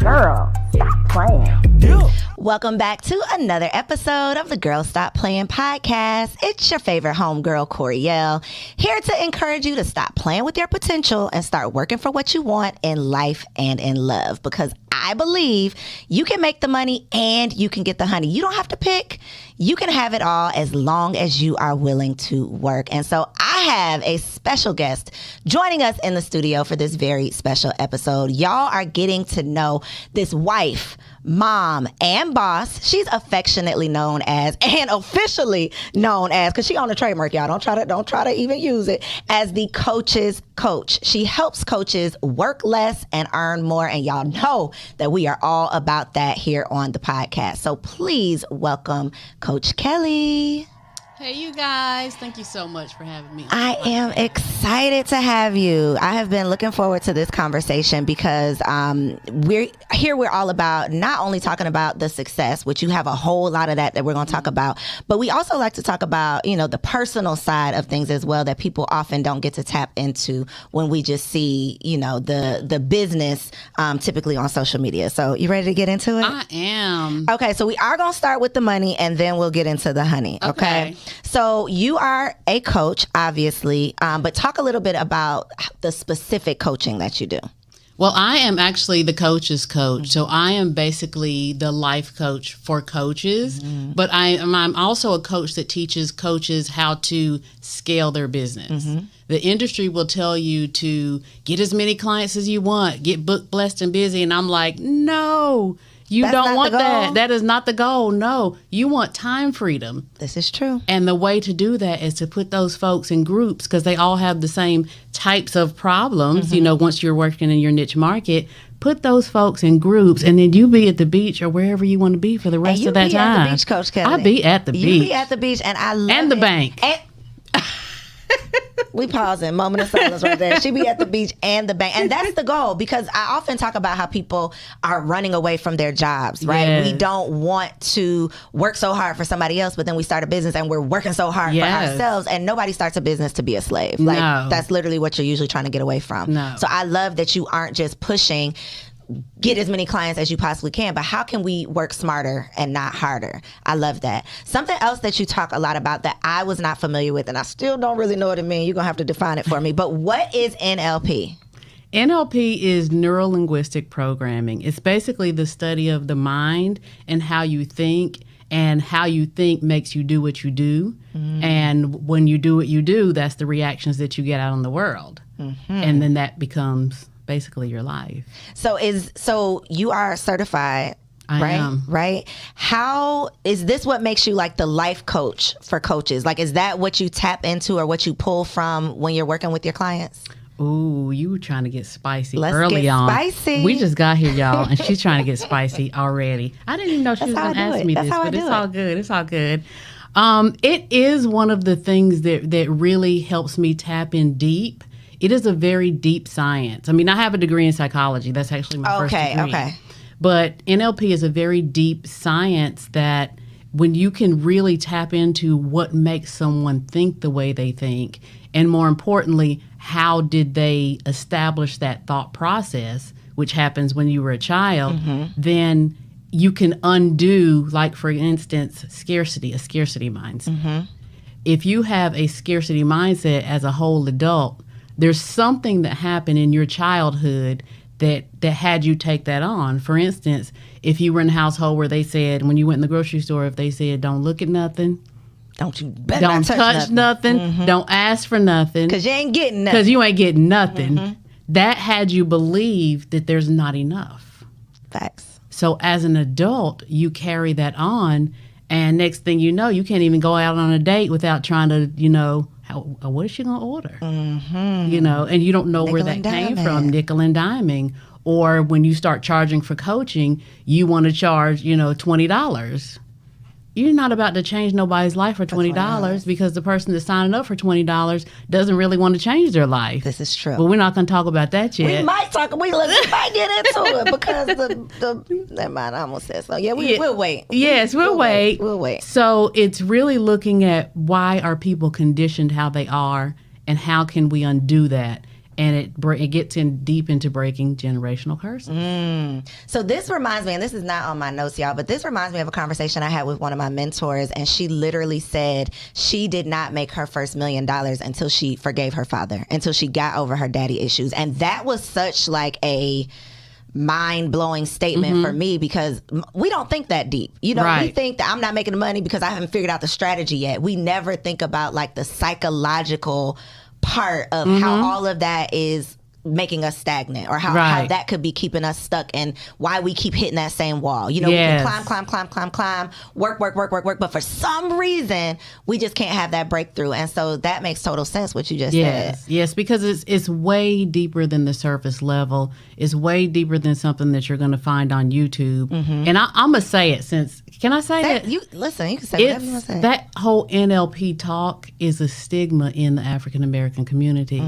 Girl, stop playing. Welcome back to another episode of the Girl Stop Playing podcast. It's your favorite homegirl, Coriel, here to encourage you to stop playing with your potential and start working for what you want in life and in love. Because I believe you can make the money and you can get the honey. You don't have to pick. You can have it all as long as you are willing to work. And so I have a special guest joining us in the studio for this very special episode. Y'all are getting to know this wife, mom, and boss. She's affectionately known as, and officially known as, because she on the trademark, y'all. Don't try to even use it, as the coach's coach. She helps coaches work less and earn more. And y'all know that we are all about that here on the podcast. So please welcome Coach Kelly. Hey, you guys. Thank you so much for having me. I am excited to have you. I have been looking forward to this conversation because we're all about not only talking about the success, which you have a whole lot of that we're going to talk about, but we also like to talk about, the personal side of things as well that people often don't get to tap into when we just see, the business typically on social media. So you ready to get into it? I am. Okay, so we are going to start with the money and then we'll get into the honey. Okay. So you are a coach, obviously, but talk a little bit about the specific coaching that you do. Well, I am actually the coach's coach. So I am basically the life coach for coaches, but I'm also a coach that teaches coaches how to scale their business. The industry will tell you to get as many clients as you want, get booked, blessed, and busy. And I'm like, no. That's don't want that. That is not the goal. No, you want time freedom. This is true. And the way to do that is to put those folks in groups because they all have the same types of problems. Once you're working in your niche market, put those folks in groups and then you be at the beach or wherever you want to be for the rest of that time. You be at the beach, Coach Kelly. I be at the beach. You be at the beach and I love and the bank. We pausing, moment of silence right there. She be at the beach and the bank. And that's the goal because I often talk about how people are running away from their jobs, right? Yes. We don't want to work so hard for somebody else, but then we start a business and we're working so hard for ourselves and nobody starts a business to be a slave. Like that's literally what you're usually trying to get away from. No. So I love that you aren't just pushing get as many clients as you possibly can, but how can we work smarter and not harder? I love that. Something else that you talk a lot about that I was not familiar with, and I still don't really know what it means. You're going to have to define it for me. But what is NLP? NLP is neuro-linguistic programming. It's basically the study of the mind and how you think, and how you think makes you do what you do. And when you do what you do, that's the reactions that you get out in the world. And then that becomes basically your life. So you are certified, I am. Right? How is this what makes you like the life coach for coaches? Like, is that what you tap into or what you pull from when you're working with your clients? Ooh, you were trying to get spicy Let's early get on. Spicy. We just got here, y'all, and she's trying to get spicy already. I didn't even know she was going to ask me this, but it's all good. It's all good. It is one of the things that really helps me tap in deep. It is a very deep science. I mean, I have a degree in psychology. That's actually my first degree. Okay. But NLP is a very deep science that when you can really tap into what makes someone think the way they think, and more importantly, how did they establish that thought process, which happens when you were a child, then you can undo, like, for instance, a scarcity mindset. If you have a scarcity mindset as a whole adult, there's something that happened in your childhood that had you take that on. For instance, if you were in a household where they said, when you went in the grocery store, if they said, don't look at nothing, don't touch nothing, don't ask for nothing. Because you ain't getting nothing. Because you ain't getting nothing. That had you believe that there's not enough. Facts. So as an adult, you carry that on, and next thing you know, you can't even go out on a date without trying to, what is she going to order? And you don't know where that came from, nickel and diming. Or when you start charging for coaching, you want to charge, $20. You're not about to change nobody's life for $20 because the person that's signing up for $20 doesn't really want to change their life. This is true. But we're not going to talk about that yet. We might get into it because never mind, I almost said so. Yeah, we'll wait. Yes, we'll wait. We'll wait. So it's really looking at why are people conditioned how they are and how can we undo that. and it gets in deep into breaking generational curses. So this reminds me, and this is not on my notes, y'all, but this reminds me of a conversation I had with one of my mentors, and she literally said she did not make her first $1 million until she forgave her father, until she got over her daddy issues. And that was such like a mind-blowing statement for me, because we don't think that deep. You know, we think that I'm not making the money because I haven't figured out the strategy yet. We never think about like the psychological part of how all of that is making us stagnant, or how that could be keeping us stuck, and why we keep hitting that same wall. You know, we can climb, work, but for some reason we just can't have that breakthrough. And so that makes total sense what you just said. Yes, because it's way deeper than the surface level. It's way deeper than something that you're going to find on YouTube. And I'm gonna say it, since can I say that? You listen, you can say whatever you want to say. That whole NLP talk is a stigma in the African American community,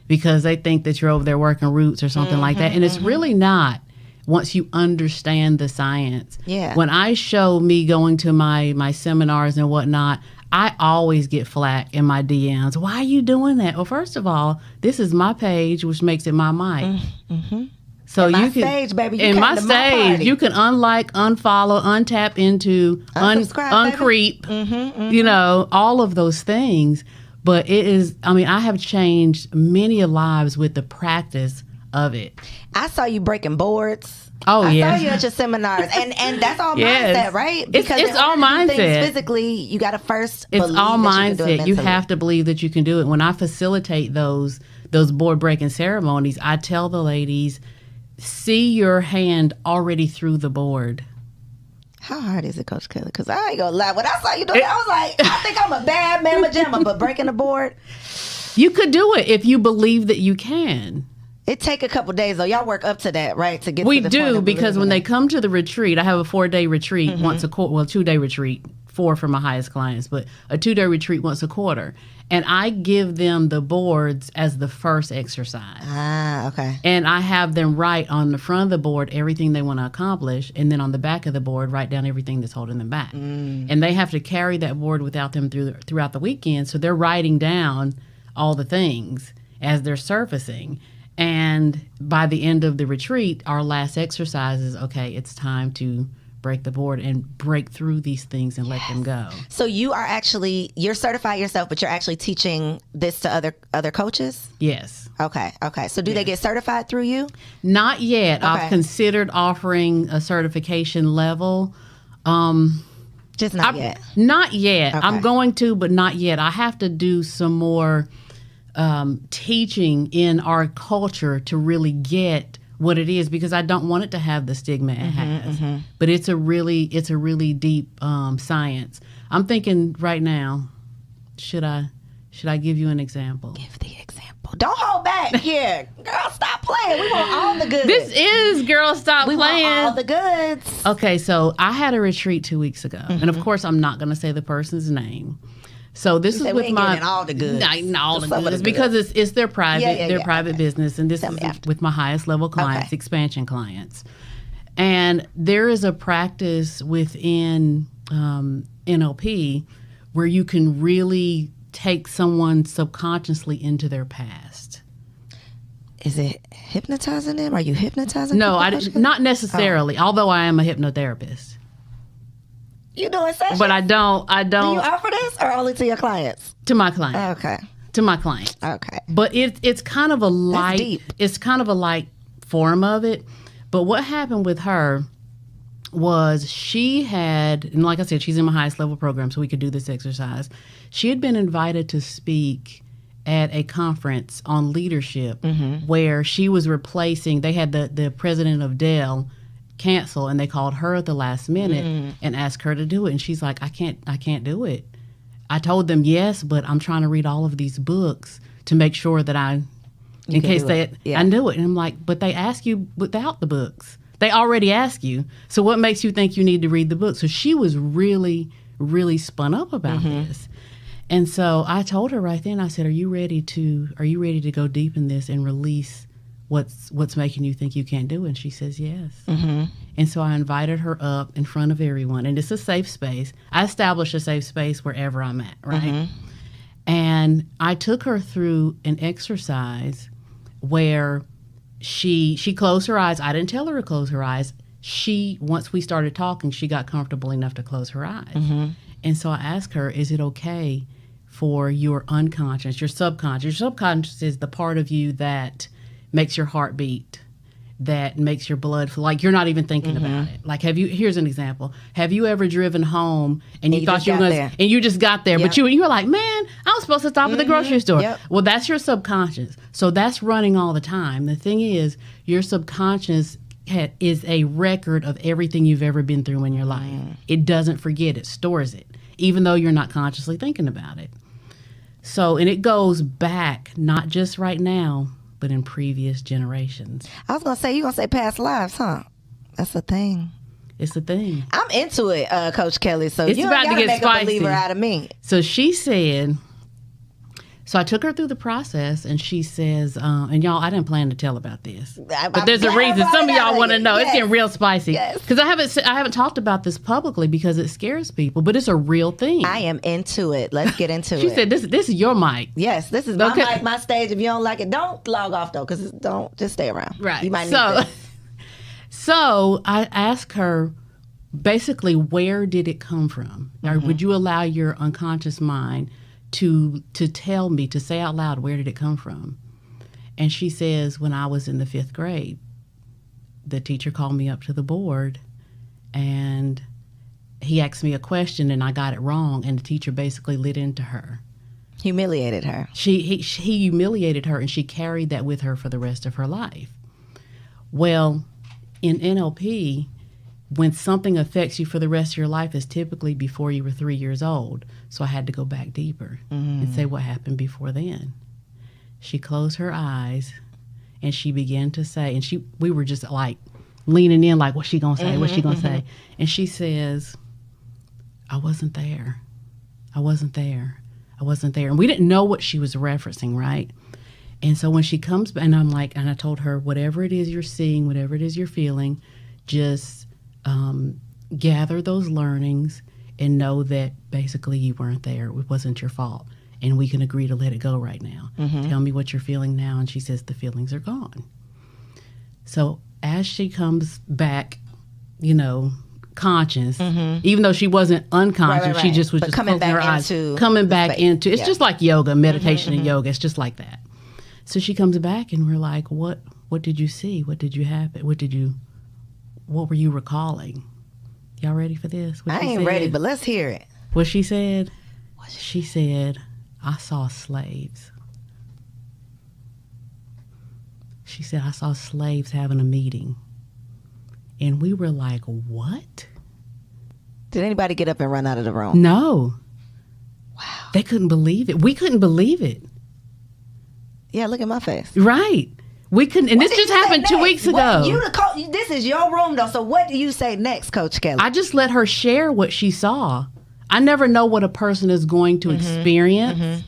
because they think that you're over there working roots or something like that, and it's really not. Once you understand the science, when I show me going to my seminars and whatnot, I always get flack in my DMs. Why are you doing that? Well, first of all, this is my page, which makes it my mic. So you can stage, baby. In my stage, you can unlike, unfollow, untap into, uncreep, you know, all of those things. But it is, I mean, I have changed many lives with the practice of it. I saw you breaking boards. I saw you at your seminars, and that's all mindset, right? Because it's all mindset. Physically, you got to first. It's all mindset. You it have to believe that you can do it. When I facilitate those board breaking ceremonies, I tell the ladies, see your hand already through the board. How hard is it, Coach Kelly? Because I ain't gonna lie, when I saw you doing it, I was like, I think I'm a bad mamma jamma, but breaking the board. You could do it if you believe that you can. It take a couple days though. Y'all work up to that, right? To get we to the do, because when they come to the retreat, I have a 4-day retreat once a quarter. Well, 2-day retreat, 4 for my highest clients, but a 2-day retreat once a quarter. And I give them the boards as the first exercise. Okay. And I have them write on the front of the board everything they want to accomplish, and then on the back of the board write down everything that's holding them back. And they have to carry that board without them throughout the weekend, so they're writing down all the things as they're surfacing. And by the end of the retreat, our last exercise is, okay, it's time to break the board and break through these things and let them go. So you're certified yourself, but you're actually teaching this to other coaches? Yes. Okay. So do they get certified through you? Not yet. Okay. I've considered offering a certification level. Just not yet? Not yet. Okay. I'm going to, but not yet. I have to do some more teaching in our culture to really get what it is, because I don't want it to have the stigma it has. But it's a really deep science. I'm thinking right now, should I give you an example? Give the example. Don't hold back here. Girl, stop playing. We want all the goods. This is Girl Stop Playing. We want all the goods. Okay, so I had a retreat 2 weeks ago. And of course, I'm not going to say the person's name. So this is with my all the goods. All the goods, because it's their private private business, and this is with my highest level clients, expansion clients. And there is a practice within NLP where you can really take someone subconsciously into their past. Is it hypnotizing them? Are you hypnotizing? No, not necessarily. Although I am a hypnotherapist. You doing sessions? But I don't. Do you offer this, or only to your clients? To my clients. Okay. To my clients. Okay. But it's kind of a light. That's deep. It's kind of a light form of it. But what happened with her was she had, and like I said, she's in my highest level program, so we could do this exercise. She had been invited to speak at a conference on leadership where she was replacing. They had the president of Dell cancel, and they called her at the last minute and asked her to do it, and she's like, I can't do it. I told them yes, but I'm trying to read all of these books to make sure that I knew it. And I'm like, but they ask you without the books. They already ask you, so what makes you think you need to read the book? So she was really, really spun up about this. And so I told her right then, I said, are you ready to go deep in this and release what's making you think you can't do it? And she says yes. And so I invited her up in front of everyone, and it's a safe space. I establish a safe space wherever I'm at, right? And I took her through an exercise where she closed her eyes. I didn't tell her to close her eyes. Once we started talking, she got comfortable enough to close her eyes. Mm-hmm. And so I asked her, is it okay for your unconscious, your subconscious? Your subconscious is the part of you that makes your heart beat, that makes your blood flow. Like, you're not even thinking about it. Like, here's an example. Have you ever driven home and you thought you were going to, and you just got there, but you were like, man, I was supposed to stop at the grocery store. Yep. Well, that's your subconscious. So that's running all the time. The thing is, your subconscious is a record of everything you've ever been through in your life. It doesn't forget, it stores it, even though you're not consciously thinking about it. So, and it goes back, not just right now, but in previous generations. I was going to say, you're going to say past lives, huh? That's the thing. It's the thing. I'm into it, Coach Kelly, so it's you about don't to get make spicy. A believer out of me. So she said, so I took her through the process, and she says, and y'all, I didn't plan to tell about this, but there's a reason. Some of y'all want to know. Yes. It's getting real spicy because I haven't talked about this publicly because it scares people, but it's a real thing. I am into it. Let's get into it. She said, "This is your mic." Yes, this is my mic, my stage. If you don't like it, don't log off though, because don't just stay around. Right. You might need this. So I asked her, basically, where did it come from? Or would you allow your unconscious mind to tell me, to say out loud, where did it come from? And she says, when I was in the 5th grade, the teacher called me up to the board and he asked me a question and I got it wrong, and the teacher basically lit into her. Humiliated her. He humiliated her, and she carried that with her for the rest of her life. Well, in NLP, when something affects you for the rest of your life is typically before you were 3 years old. So I had to go back deeper and say what happened before then. She closed her eyes and she began to say, and we were just like leaning in like, what's she going to say? What's she going to say? And she says, I wasn't there. I wasn't there. I wasn't there. And we didn't know what she was referencing, right? And so when she comes back, and I'm like, and I told her, whatever it is you're seeing, whatever it is you're feeling, just gather those learnings and know that basically you weren't there. It wasn't your fault. And we can agree to let it go right now. Tell me what you're feeling now. And she says, the feelings are gone. So as she comes back, conscious, even though she wasn't unconscious, she just was just coming closing her eyes. Coming back into, it's just like yoga, meditation and yoga. It's just like that. So she comes back and we're like, what did you see? What did you happen? What were you recalling? Y'all ready for this? I ain't ready, but let's hear it. What she said? She said, I saw slaves. She said, I saw slaves having a meeting. And we were like, what? Did anybody get up and run out of the room? No. Wow. They couldn't believe it. We couldn't believe it. Yeah, look at my face. Right. We couldn't, and this just happened 2 weeks ago. This is your room, though. So what do you say next, Coach Kelly? I just let her share what she saw. I never know what a person is going to experience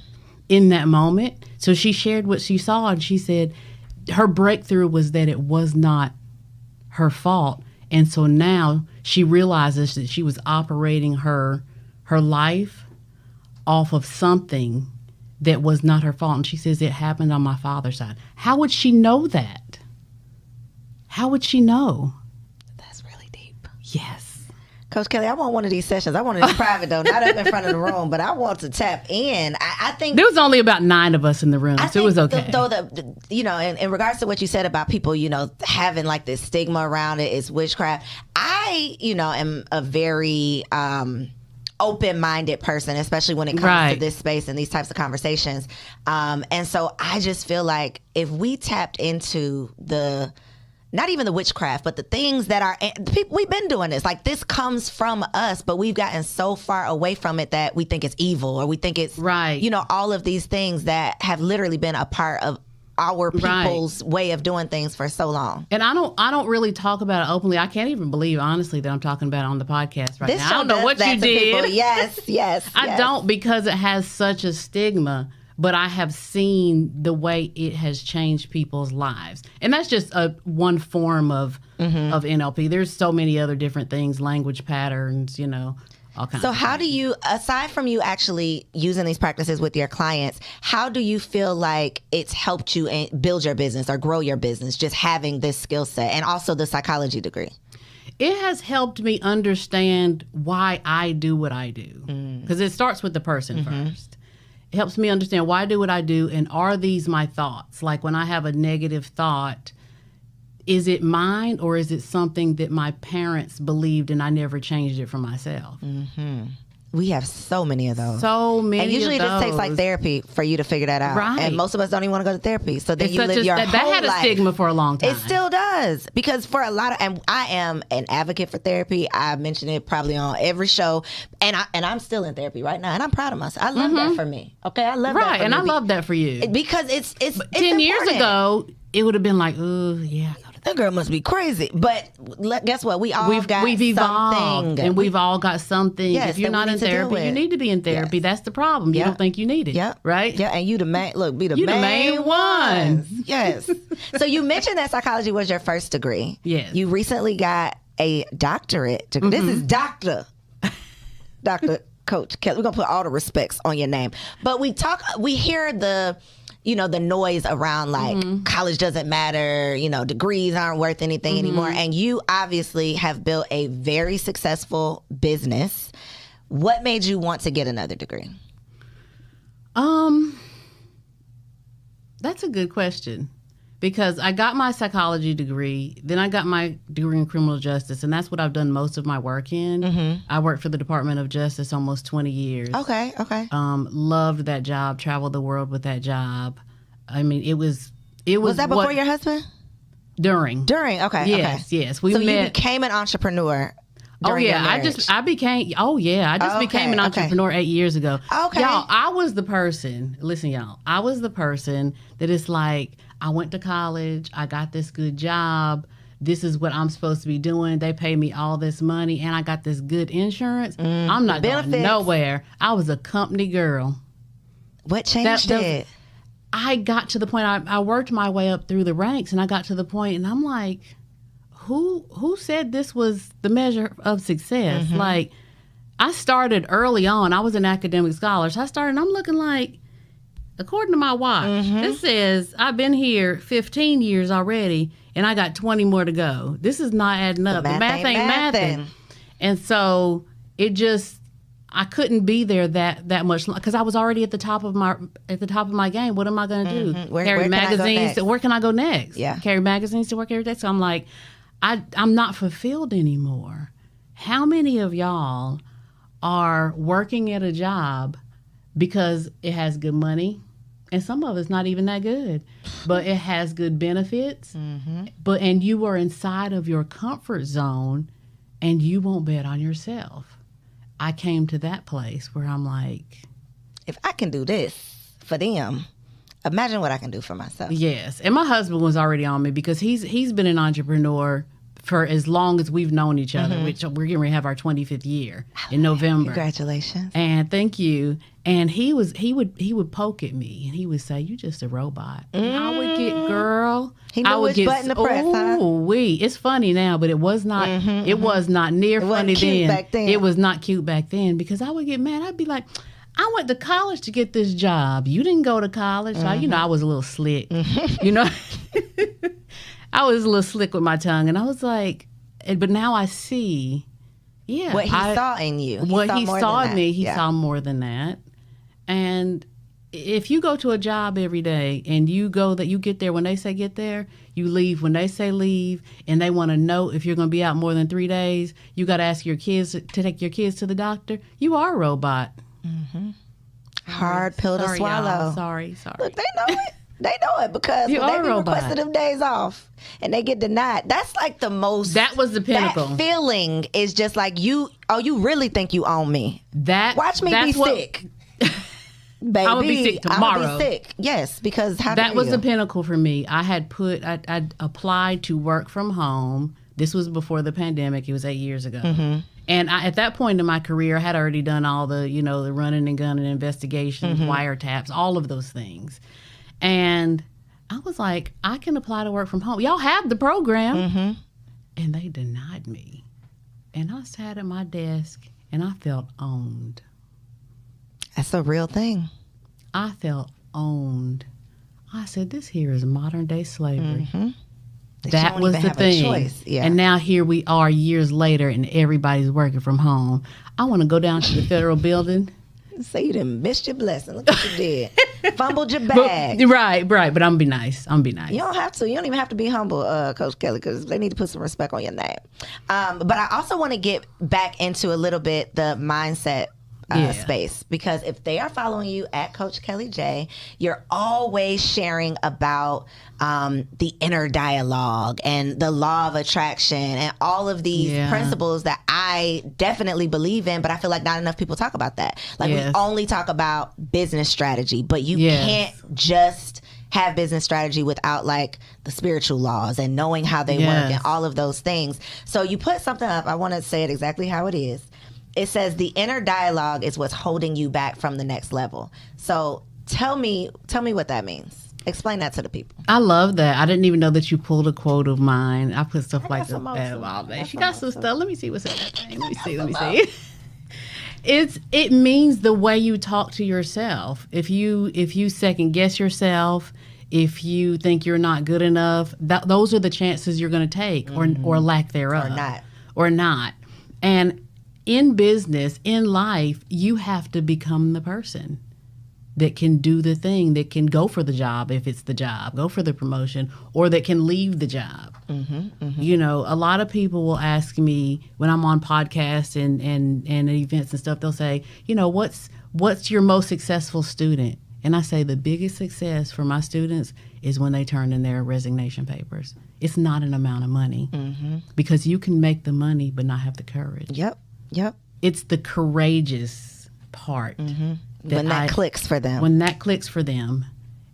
in that moment. So she shared what she saw, and she said her breakthrough was that it was not her fault. And so now she realizes that she was operating her life off of something that was not her fault. And she says it happened on my father's side. How would she know that? How would she know? That's really deep. Yes. Coach Kelly, I want one of these sessions. I want it in private, though, not up in front of the room, but I want to tap in. I think there was only about 9 of us in the room, so it was okay. In regards to what you said about people, having like this stigma around it, is witchcraft. I, am a very open-minded person, especially when it comes to this space and these types of conversations. And so I just feel like if we tapped into not even the witchcraft, but the things that are people, we've been doing this. Like, this comes from us, but we've gotten so far away from it that we think it's evil, or we think it's all of these things that have literally been a part of our people's way of doing things for so long. And I don't really talk about it openly. I can't even believe, honestly, that I'm talking about it on the podcast right now. I don't know what you did. Yes. I don't, because it has such a stigma. But I have seen the way it has changed people's lives. And that's just one form of NLP. There's so many other different things, language patterns, all kinds So of how things. do you, aside from you actually using these practices with your clients, how do you feel like it's helped you build your business or grow your business, just having this skill set and also the psychology degree? It has helped me understand why I do what I do. Because it starts with the person first. It helps me understand why I do what I do, and are these my thoughts? Like when I have a negative thought, is it mine or is it something that my parents believed and I never changed it for myself? We have so many of those. So many And usually of it just takes like those. therapy for you to figure that out. Right. And most of us don't even want to go to therapy. So then It's you such live a- your that whole had a life. stigma for a long time. It still does. Because for a lot of, and I am an advocate for therapy. I mention it probably on every show. And I'm still in therapy right now. And I'm proud of myself. I love that for me. Okay. I love that Right, for and me. I love that for you. Because it's 10 years important. ago, it would have been like, oh, yeah, I go to That girl must be crazy. But guess what? We all got we've evolved, something. and we've all got something. Yes, if you're that we not in need to deal therapy, you with. need to be in therapy. Yes. That's the problem. You Yep. don't think you need it, Yep. right? Yeah, and you the main, look, be the You the main main one. Yes. So you mentioned that psychology was your first degree. Yes. You recently got a doctorate degree. This is Dr. Coach Kelly. We're going to put all the respects on your name. But we hear the noise around like college doesn't matter, degrees aren't worth anything anymore. And you obviously have built a very successful business. What made you want to get another degree? That's a good question, because I got my psychology degree, then I got my degree in criminal justice, and that's what I've done most of my work in. I worked for the Department of Justice almost 20 years. Okay. Loved that job, traveled the world with that job. I mean, it was Was that before your husband? During. Okay. Yes, okay. yes. We So met. you became an entrepreneur. Oh during your yeah, I marriage. became an entrepreneur 8 years ago. Okay. Y'all, I was the person, listen y'all, I was the person that is like, I went to college, I got this good job, this is what I'm supposed to be doing, they pay me all this money, and I got this good insurance. I'm not benefits. going nowhere. I was a company girl. What changed it? I got to the point, I worked my way up through the ranks, and I got to the point, and I'm like, who said this was the measure of success? Like, I started early on. I was an academic scholar. So I'm looking like, according to my watch, this says I've been here 15 years already, and I got 20 more to go. This is not adding up. The math ain't mathing. And so I couldn't be there that much because I was already at the top of my game. What am I going to do? Carry magazines. Where can I go next? Yeah. Carry magazines to work every day. So I'm like, I'm not fulfilled anymore. How many of y'all are working at a job because it has good money? And some of it's not even that good, but it has good benefits. And you are inside of your comfort zone, and you won't bet on yourself. I came to that place where I'm like, If I can do this for them, imagine what I can do for myself. yes. And my husband was already on me because he's been an entrepreneur for as long as we've known each other, which we're getting ready to have our 25th year in November. Congratulations. And thank you. And he would poke at me and he would say, "You just a robot." And I would get, girl. He knew which button to press, huh? It's funny now, but it was not. It was not near funny cute then. back then. It was not cute back then because I would get mad. I'd be like, I went to college to get this job. You didn't go to college. So, I was a little slick. I was a little slick with my tongue. And I was like, but now I see, what he saw in you. What he saw in me, he saw more than that. And if you go to a job every day and you get there when they say get there, you leave when they say leave, and they want to know if you're going to be out more than 3 days, you got to ask your kids to take your kids to the doctor. You are a robot. Hard pill to swallow. Y'all. Sorry. Look, they know it. They know it because You when are they a be robot. requesting them days off and they get denied, that's like the most. That was the pinnacle. That feeling is just like you really think you own me. Watch me be sick. Baby, I'm gonna be sick tomorrow. I'm gonna be sick. Yes, because that was the pinnacle for me. I applied to work from home. This was before the pandemic. It was 8 years ago. And at that point in my career, I had already done all the, the running and gunning investigations, wiretaps, all of those things. And I was like, I can apply to work from home. Y'all have the program. And they denied me. And I sat at my desk and I felt owned. That's a real thing. I felt owned. I said, this here is modern day slavery. Mm-hmm. That was the thing. Yeah. And now here we are years later and everybody's working from home. I want to go down to the federal building. Say you done missed your blessing. Look what you did. Fumbled your bag. Right. But I'm going to be nice. You don't have to. You don't even have to be humble, Coach Kelly, because they need to put some respect on your name. But I also want to get back into a little bit the mindset space, because if they are following you at Coach Kelly J, you're always sharing about the inner dialogue and the law of attraction and all of these principles that I definitely believe in, but I feel like not enough people talk about that. Like we only talk about business strategy, but you can't just have business strategy without like the spiritual laws and knowing how they work and all of those things. So you put something up. I want to say it exactly how it is. It says the inner dialogue is what's holding you back from the next level. So tell me what that means. Explain that to the people. I love that. I didn't even know that you pulled a quote of mine. I put stuff like this all day. She got some stuff. Let me see what's in that thing. Let me see. It means the way you talk to yourself. If you second guess yourself, if you think you're not good enough, those are the chances you're going to take, or lack thereof, or not. And in business, in life, you have to become the person that can do the thing, that can go for the job if it's the job, go for the promotion, or that can leave the job. You know, a lot of people will ask me when I'm on podcasts and events and stuff, they'll say, you know, what's your most successful student? And I say the biggest success for my students is when they turn in their resignation papers. It's not an amount of money, because you can make the money but not have the courage. Yep. It's the courageous part. When that clicks for them. When that clicks for them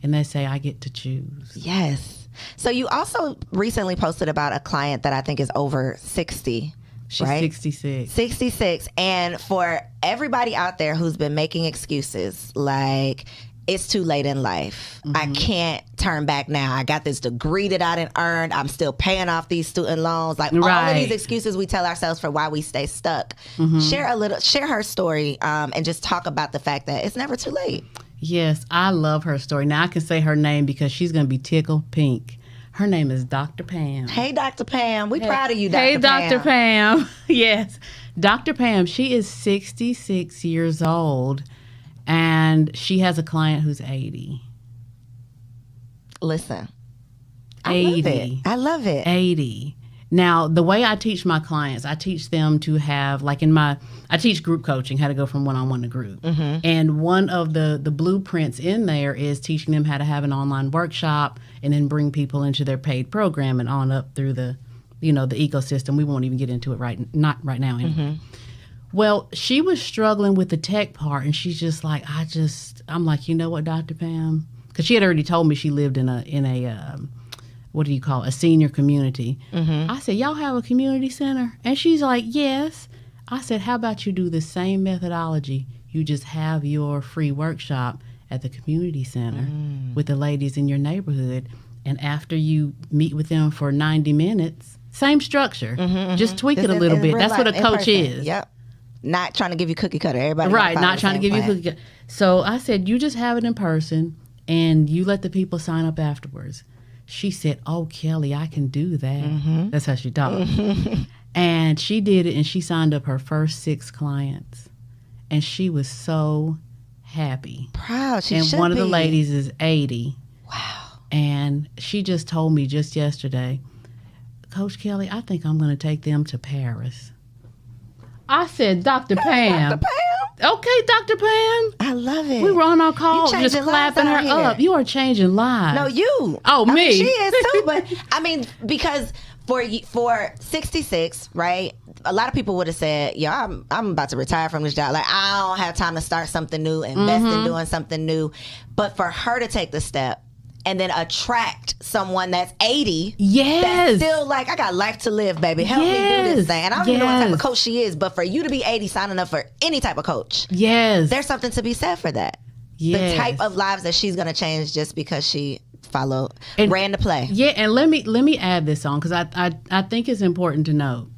and they say, I get to choose. Yes. So you also recently posted about a client that I think is over 60. She's right? 66. 66. And for everybody out there who's been making excuses like, it's too late in life. I can't turn back now. I got this degree that I didn't earn. I'm still paying off these student loans. Like all of these excuses we tell ourselves for why we stay stuck. Share her story and just talk about the fact that it's never too late. Yes, I love her story. Now I can say her name because she's going to be tickled pink. Her name is Dr. Pam. Hey, Dr. Pam. We proud of you, Dr. Pam. Hey, Dr. Pam. Yes. Dr. Pam, she is 66 years old. And she has a client who's 80. Listen, 80. I love it. 80. Now, the way I teach my clients, I teach them to have, like I teach group coaching, how to go from one-on-one to group. And one of the blueprints in there is teaching them how to have an online workshop and then bring people into their paid program and on up through the ecosystem. We won't even get into it not right now anyway. Well, she was struggling with the tech part, and she's just like, I'm like, you know what, Dr. Pam? Because she had already told me she lived in a what do you call it, a senior community. I said, y'all have a community center? And she's like, yes. I said, how about you do the same methodology? You just have your free workshop at the community center with the ladies in your neighborhood, and after you meet with them for 90 minutes, same structure, just tweak it a little bit. That's what a coach is. Yep. Not trying to give you cookie cutter. Everybody right, not trying to give you cookie cutter. So I said, you just have it in person and you let the people sign up afterwards. She said, oh, Kelly, I can do that. That's how she talked. And she did it, and she signed up her first 6 clients. And she was so happy. Proud. She and should one be. of the ladies is 80. Wow. And she just told me just yesterday, Coach Kelly, I think I'm going to take them to Paris. I said, Dr. Pam. Dr. Pam? Okay, Dr. Pam. I love it. We were on our call just clapping her up. You are changing lives. No, you. Oh, me. She is too, but I mean, because for 66, right? A lot of people would have said, "Yeah, I'm about to retire from this job. Like, I don't have time to start something new, invest in doing something new." But for her to take the step and then attract someone that's 80, that's still like, I got life to live, baby. Help me do this thing. And I don't even know what type of coach she is, but for you to be 80 signing up for any type of coach, there's something to be said for that. The type of lives that she's going to change just because she ran the play. Yeah, and let me add this on, because I think it's important to note.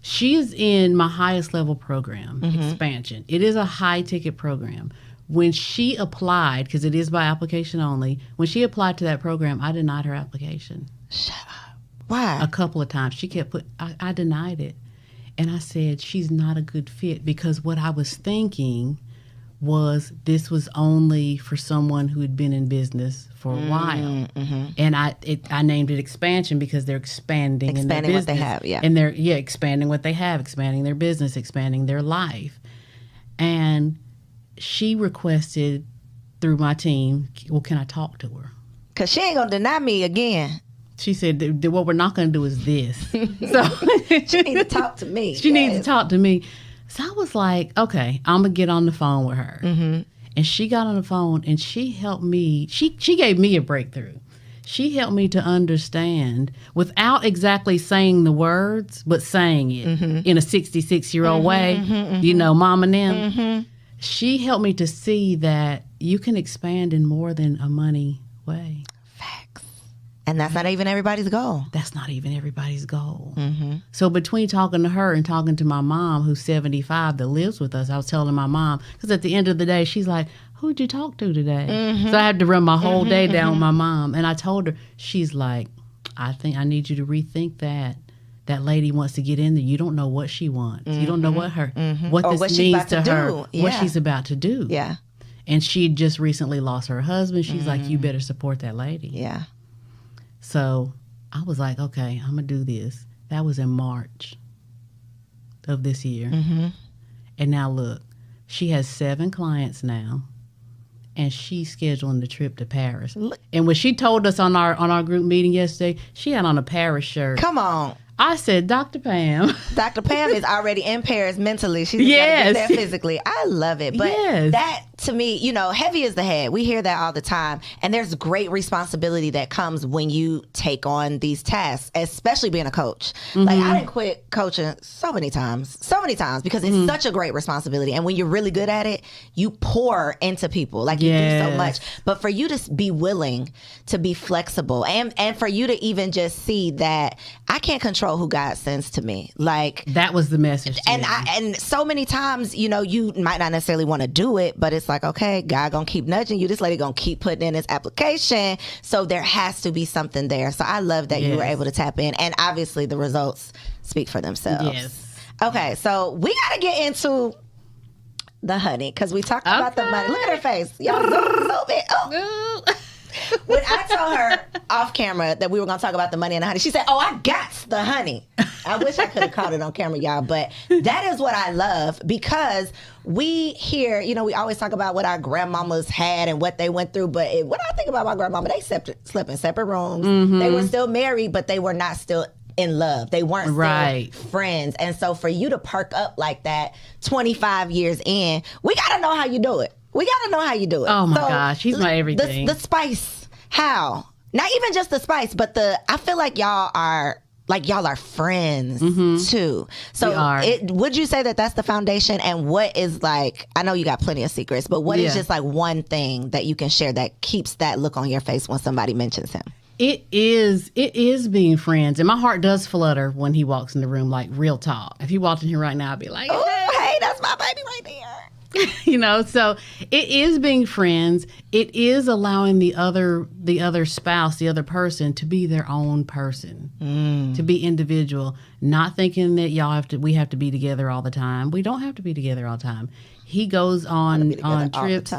She's in my highest level program, expansion. It is a high ticket program. When she applied, because it is by application only, when she applied to that program, I denied her application. Shut up. Why? A couple of times. She kept I denied it. And I said, she's not a good fit, because what I was thinking was this was only for someone who had been in business for a while. And I named it expansion because they're expanding in their business. What they have, yeah. And they're expanding what they have, expanding their business, expanding their life. And she requested through my team, well, can I talk to her? Because she ain't going to deny me again. She said, what we're not going to do is this. So she needs to talk to me. She needs to talk to me. So I was like, okay, I'm going to get on the phone with her. And she got on the phone and she helped me. She gave me a breakthrough. She helped me to understand without exactly saying the words, but saying it in a 66-year-old way, you know, mom and them. She helped me to see that you can expand in more than a money way. Facts. And that's not even everybody's goal. That's not even everybody's goal. So between talking to her and talking to my mom, who's 75, that lives with us, I was telling my mom, because at the end of the day, she's like, who'd you talk to today? So I had to run my whole day down with my mom. And I told her, she's like, I think I need you to rethink that. That lady wants to get in there. You don't know what she wants. You don't know what this means to her, what she's about to do. Yeah. And she just recently lost her husband. She's like, you better support that lady. Yeah. So I was like, okay, I'm going to do this. That was in March of this year. And now look, she has 7 clients now. And she's scheduling the trip to Paris. And when she told us on our group meeting yesterday, she had on a Paris shirt. Come on. I said, Dr. Pam. Dr. Pam is already in Paris mentally. She's got to get there physically. I love it. But that, to me, you know, heavy is the head. We hear that all the time. And there's great responsibility that comes when you take on these tasks, especially being a coach. Like, I didn't quit coaching so many times, because it's such a great responsibility. And when you're really good at it, you pour into people. Like, you do so much. But for you to be willing to be flexible and for you to even just see that I can't control who God sends to me. Like, that was the message. And so many times, you know, you might not necessarily want to do it, but it's like, okay, God gonna keep nudging you. This lady gonna keep putting in this application. So there has to be something there. So I love that you were able to tap in. And obviously the results speak for themselves. Yes. Okay, so we gotta get into the honey, because we talked about the money. Look at her face. Y'all so big. Oh. When I told her off camera that we were going to talk about the money and the honey, she said, oh, I got the honey. I wish I could have caught it on camera, y'all. But that is what I love, because we hear, you know, we always talk about what our grandmamas had and what they went through. But when I think about my grandmama, they slept in separate rooms. They were still married, but they were not still in love. They weren't still friends. And so for you to perk up like that 25 years in, we got to know how you do it. We got to know how you do it. Oh, my gosh. He's my everything. The spice. How? Not even just the spice, but I feel like y'all are friends too. So would you say that that's the foundation? And what is, like, I know you got plenty of secrets, but what is just like one thing that you can share that keeps that look on your face when somebody mentions him? It is being friends. And my heart does flutter when he walks in the room, like, real talk. If he walked in here right now, I'd be like, oh, hey, that's my baby right there. You know, so it is being friends. It is allowing the other spouse, the other person, to be their own person, to be individual, not thinking that we have to be together all the time. We don't have to be together all the time. He goes on trips.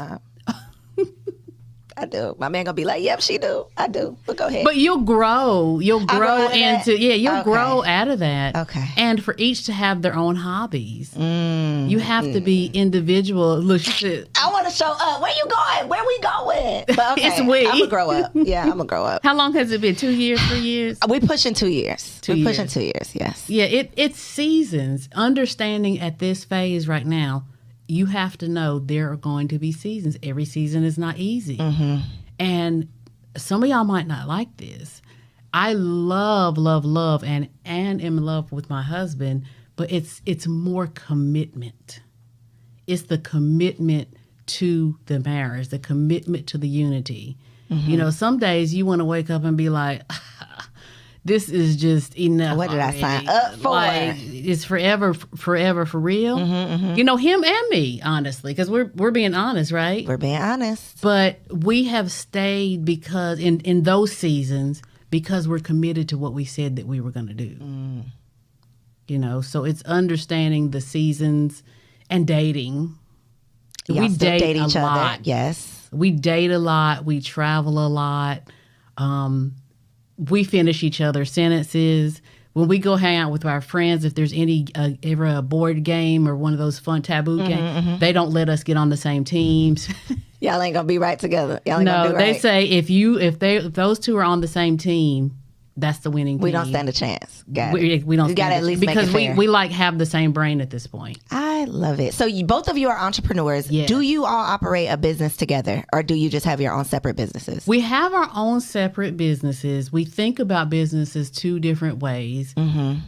I do. My man gonna be like, yep, she do. I do. But go ahead. But you'll grow grow out of that. Okay. And for each to have their own hobbies. You have to be individual. Look, she said, I want to show up. Where you going? Where we going? But okay, it's we. I'm gonna grow up. Yeah, I'm gonna grow up. How long has it been? 2 years, 3 years? We pushing 2 years. We're pushing 2 years, yes. Yeah, it's seasons. Understanding at this phase right now, you have to know there are going to be seasons. Every season is not easy. And some of y'all might not like this. I love, and am in love with my husband, but it's more commitment. It's the commitment to the marriage, the commitment to the unity. You know, some days you want to wake up and be like, this is just enough. What did I sign up for? Like, it's forever for real. Mm-hmm. You know, him and me, honestly, because we're being honest, right? We're being honest. But we have stayed because in those seasons, because we're committed to what we said that we were going to do. You know, so it's understanding the seasons and dating. Y'all we still date each a other. lot. Yes. We date a lot. We travel a lot. We finish each other's sentences. When we go hang out with our friends, if there's any ever a board game or one of those fun taboo games, they don't let us get on the same teams. Y'all ain't gonna be right together. Y'all ain't gonna No, be right. they say if those two are on the same team, that's the winning team. We don't stand a chance. We don't. You gotta at least because make it fair. we like have the same brain at this point. I love it. So both of you are entrepreneurs. Yes. Do you all operate a business together, or do you just have your own separate businesses? We have our own separate businesses. We think about businesses two different ways.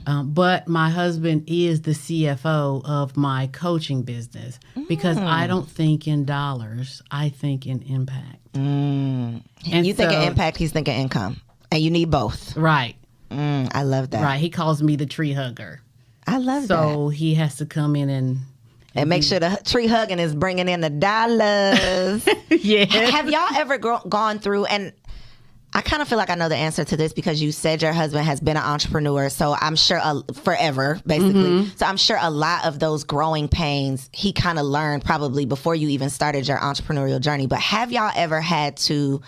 But my husband is the CFO of my coaching business because I don't think in dollars. I think in impact. And you think of impact, he's thinking income. And you need both. Right. I love that. Right. He calls me the tree hugger. I love that. So he has to come in and make sure the tree hugging is bringing in the dollars. Yeah. Have y'all ever gone through, and I kind of feel like I know the answer to this because you said your husband has been an entrepreneur, so I'm sure forever, basically. So I'm sure a lot of those growing pains he kind of learned probably before you even started your entrepreneurial journey. But have y'all ever had to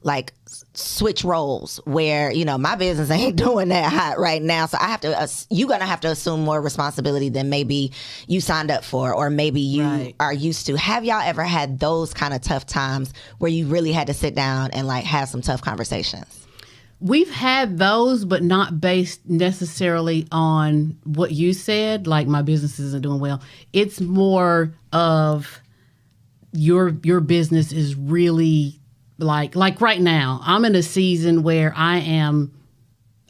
like switch roles where, you know, my business ain't doing that hot right now, so I have to you're gonna have to assume more responsibility than maybe you signed up for or maybe you are used to? Have y'all ever had those kind of tough times where you really had to sit down and like have some tough conversations? We've had those, but not based necessarily on what you said, like my business isn't doing well. It's more of your business is really like right now, I'm in a season where I am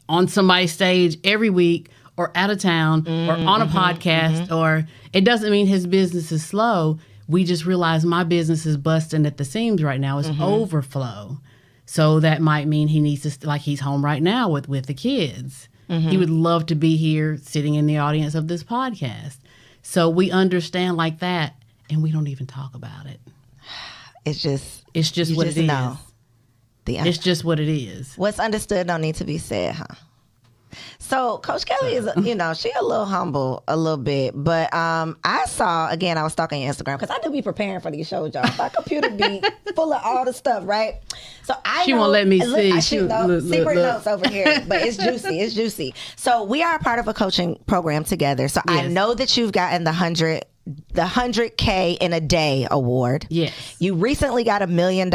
on somebody's stage every week or out of town or on a podcast, or it doesn't mean his business is slow. We just realize my business is busting at the seams right now. It's overflow. So that might mean he needs to, like he's home right now with the kids. He would love to be here sitting in the audience of this podcast. So we understand like that, and we don't even talk about it. It's just what it is. Know. It's just what it is. What's understood don't need to be said, huh? So Coach Kelly is, you know, she a little humble a little bit, but I saw, again, I was stalking your Instagram because I do be preparing for these shows, y'all. My computer be full of all the stuff, right? So she won't let me see. Secret notes over here, but it's juicy. It's juicy. So we are a part of a coaching program together. So I know that you've gotten the 100K in a day award. Yes. You recently got $1 Million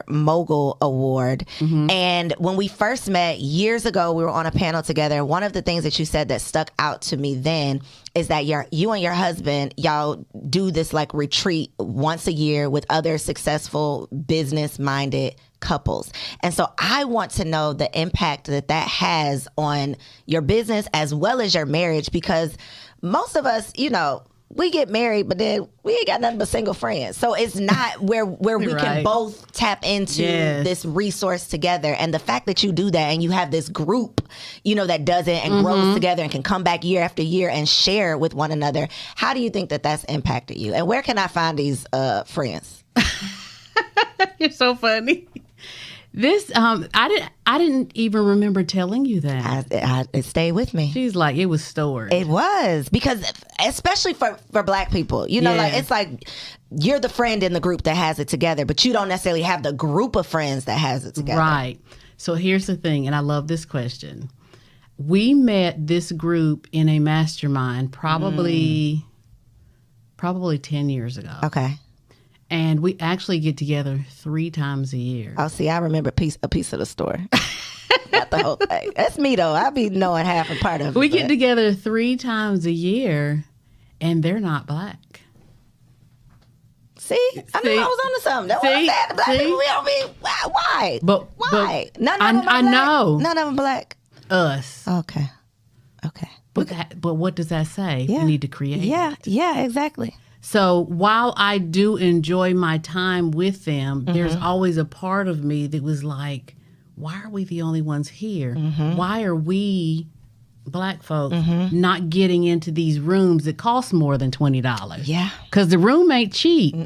Mogul Award. And when we first met years ago, we were on a panel together. And one of the things that you said that stuck out to me then is that you and your husband, y'all do this like retreat once a year with other successful business-minded couples. And so I want to know the impact that has on your business as well as your marriage, because most of us, you know, we get married, but then we ain't got nothing but single friends. So it's not where we can both tap into this resource together. And the fact that you do that and you have this group, you know, that does it and grows together and can come back year after year and share with one another. How do you think that that's impacted you? And where can I find these friends? You're so funny. This I didn't even remember telling you that. It stayed with me. She's like, it was stored. It was, because especially for Black people, you know, like it's like you're the friend in the group that has it together, but you don't necessarily have the group of friends that has it together. Right. So here's the thing, and I love this question. We met this group in a mastermind probably 10 years ago. Okay. And we actually get together 3 times a year. Oh, see, I remember a piece of the story. Not the whole thing. That's me, though. I be knowing half a part of it. We get together 3 times a year, and they're not Black. See? I knew I was onto something. That's what I said. The Black people, we don't be... Why? Why? None of them are Black? I know. None of them Black? Us. Okay. But what does that say? Yeah. We need to create it. Yeah, exactly. So while I do enjoy my time with them, there's always a part of me that was like, why are we the only ones here? Why are we Black folks not getting into these rooms that cost more than $20? Yeah. Because the room ain't cheap,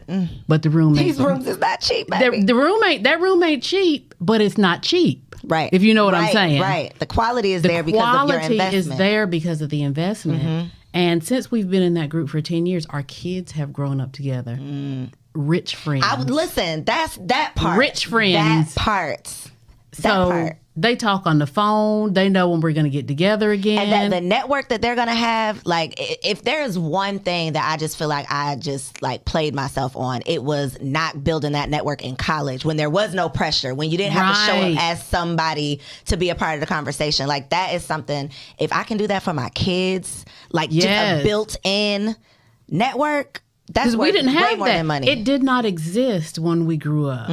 but the room ain't These rooms is not cheap, baby. that room ain't cheap, but it's not cheap. Right. If you know what I'm saying. Right. The quality is there because of your investment. The quality is there because of the investment. And since we've been in that group for 10 years, our kids have grown up together. Rich friends. Listen, that's that part. Rich friends. That part. So they talk on the phone. They know when we're going to get together again. And the network that they're going to have, like, if there is one thing that I just feel like I just, like, played myself on, it was not building that network in college when there was no pressure, when you didn't have to show up as somebody to be a part of the conversation. Like, that is something, if I can do that for my kids, like, just a built-in network, that's worth way more than money. It did not exist when we grew up.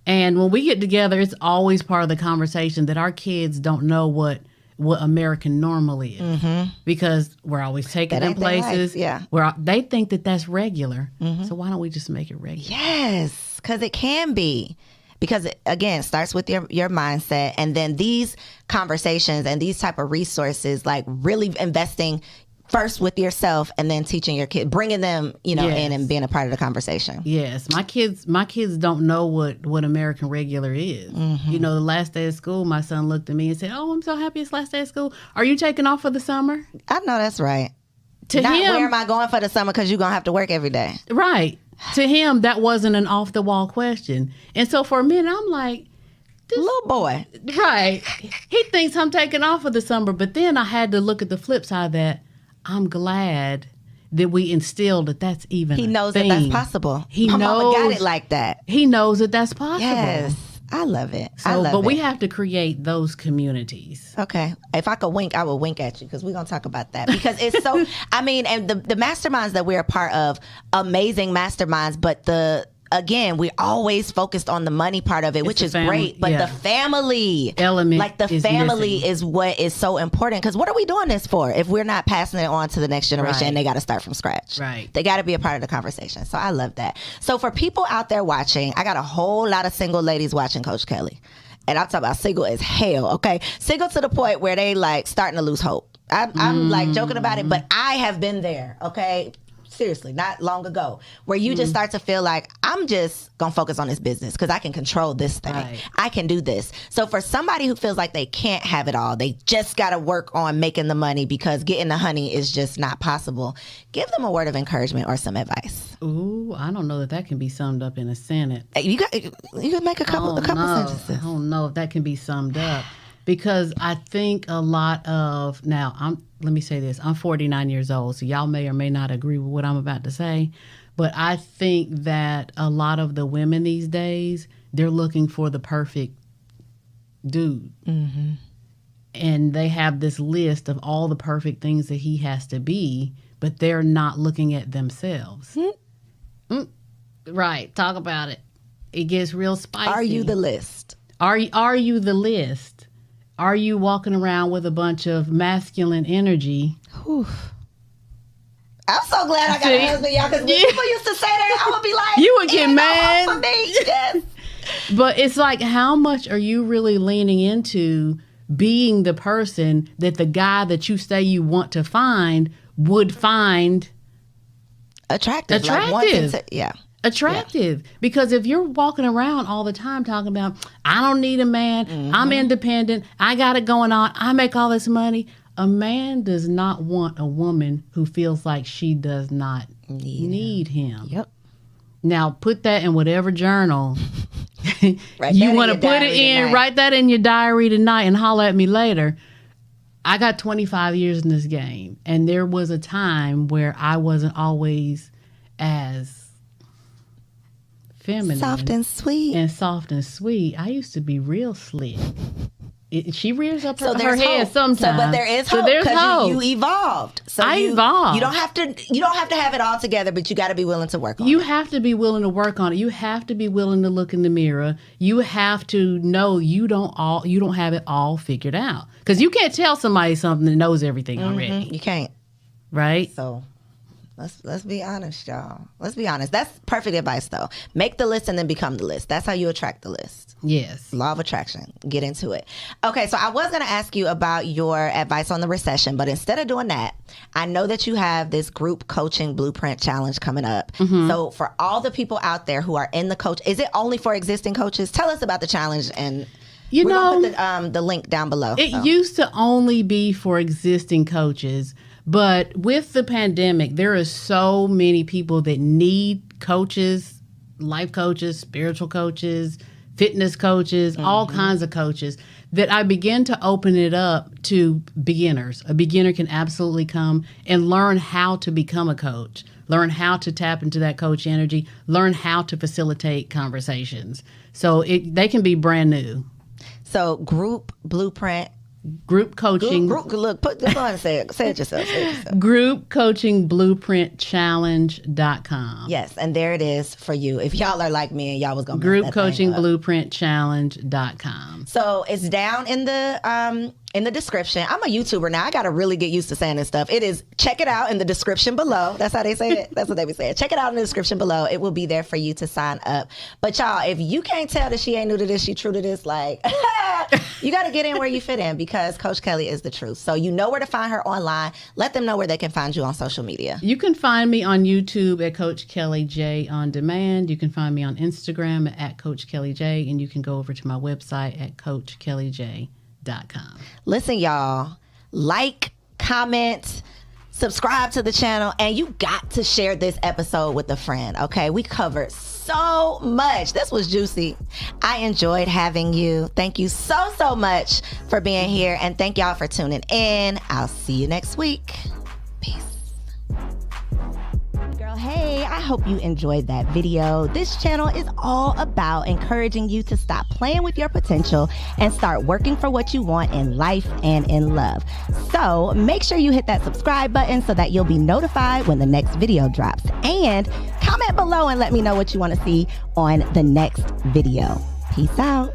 And when we get together, it's always part of the conversation that our kids don't know what American normal is, because we're always taking them places where they think that that's regular. So why don't we just make it regular? Yes, because it can be. Because again, it starts with your mindset, and then these conversations and these type of resources, like really investing first with yourself and then teaching your kid, bringing them, in and being a part of the conversation. Yes. My kids don't know what American regular is. The last day of school, my son looked at me and said, "Oh, I'm so happy it's last day of school. Are you taking off for the summer?" I know that's right. To him, where am I going for the summer? Because you're going to have to work every day. Right. To him, that wasn't an off the wall question. And so for a minute, I'm like, this little boy. Right. He thinks I'm taking off for the summer. But then I had to look at the flip side of that. I'm glad that we instilled that that's even He knows that that's possible. My mama got it like that. He knows that that's possible. Yes. I love it. But we have to create those communities. Okay. If I could wink, I would wink at you, because we're going to talk about that. Because it's so, and the masterminds that we're a part of, amazing masterminds, but again, we always focused on the money part of it, which is great. But the family element, like the family is what is so important. Because what are we doing this for if we're not passing it on to the next generation and they got to start from scratch? Right. They got to be a part of the conversation. So I love that. So for people out there watching, I got a whole lot of single ladies watching Coach Kelly. And I'm talking about single as hell, okay? Single to the point where they like starting to lose hope. I'm like joking about it, but I have been there, okay? Seriously, not long ago, where you just start to feel like, I'm just going to focus on this business because I can control this thing. Right. I can do this. So for somebody who feels like they can't have it all, they just got to work on making the money because getting the honey is just not possible. Give them a word of encouragement or some advice. Ooh, I don't know that can be summed up in a sentence. You could make a couple sentences. I don't know if that can be summed up. Because I think a lot of, let me say this, I'm 49 years old, so y'all may or may not agree with what I'm about to say, but I think that a lot of the women these days, they're looking for the perfect dude. And they have this list of all the perfect things that he has to be, but they're not looking at themselves. Right, talk about it. It gets real spicy. Are you the list? Are you the list? Are you walking around with a bunch of masculine energy? Whew. I'm so glad I got a husband, y'all, because when people used to say that, I would be like, you would get mad. For me. Yes. But it's like, how much are you really leaning into being the person that the guy that you say you want to find would find attractive? Attractive. Because if you're walking around all the time talking about, I don't need a man, I'm independent, I got it going on, I make all this money. A man does not want a woman who feels like she does not need him. Yep. Now put that in whatever journal you want to put it in. Write that in your diary tonight and holler at me later. I got 25 years in this game, and there was a time where I wasn't always as feminine, soft and sweet. I used to be real slick. She rears up her head sometimes. But there is hope because you evolved. So I evolved. You don't have to have it all together, but you got to be willing to work on it. You have to be willing to work on it. You have to be willing to look in the mirror. You have to know you don't have it all figured out, because you can't tell somebody something that knows everything already. You can't. Right? So Let's be honest, y'all. Let's be honest. That's perfect advice, though. Make the list and then become the list. That's how you attract the list. Yes. Law of attraction. Get into it. Okay, so I was going to ask you about your advice on the recession, but instead of doing that, I know that you have this group coaching blueprint challenge coming up. Mm-hmm. So for all the people out there who are in the coach, is it only for existing coaches? Tell us about the challenge, and we're going to put the link down below. It used to only be for existing coaches. But with the pandemic, there are so many people that need coaches, life coaches, spiritual coaches, fitness coaches, all kinds of coaches, that I began to open it up to beginners. A beginner can absolutely come and learn how to become a coach, learn how to tap into that coach energy, learn how to facilitate conversations. So they can be brand new. So group blueprint. Group coaching. Look, go on and say it yourself. Group coaching blueprint challenge.com. Yes, and there it is for you. If y'all are like me and y'all was going to Group coaching blueprint challenge.com. So it's down in the description. I'm a YouTuber now. I got to really get used to saying this stuff. It is, check it out in the description below. That's how they say it. That's what they be saying. Check it out in the description below. It will be there for you to sign up. But y'all, if you can't tell that she ain't new to this, she true to this, like, you got to get in where you fit in, because Coach Kelly is the truth. So you know where to find her online. Let them know where they can find you on social media. You can find me on YouTube at Coach Kelly J On Demand. You can find me on Instagram at Coach Kelly J, and you can go over to my website at CoachKellyJ.com. Listen, y'all, like, comment, subscribe to the channel, and you got to share this episode with a friend, okay? We covered so much. This was juicy. I enjoyed having you. Thank you so much for being here, and thank y'all for tuning in. I'll see you next week. Peace. Girl, hey, I hope you enjoyed that video. This channel is all about encouraging you to stop playing with your potential and start working for what you want in life and in love. So make sure you hit that subscribe button so that you'll be notified when the next video drops. And comment below and let me know what you want to see on the next video. Peace out.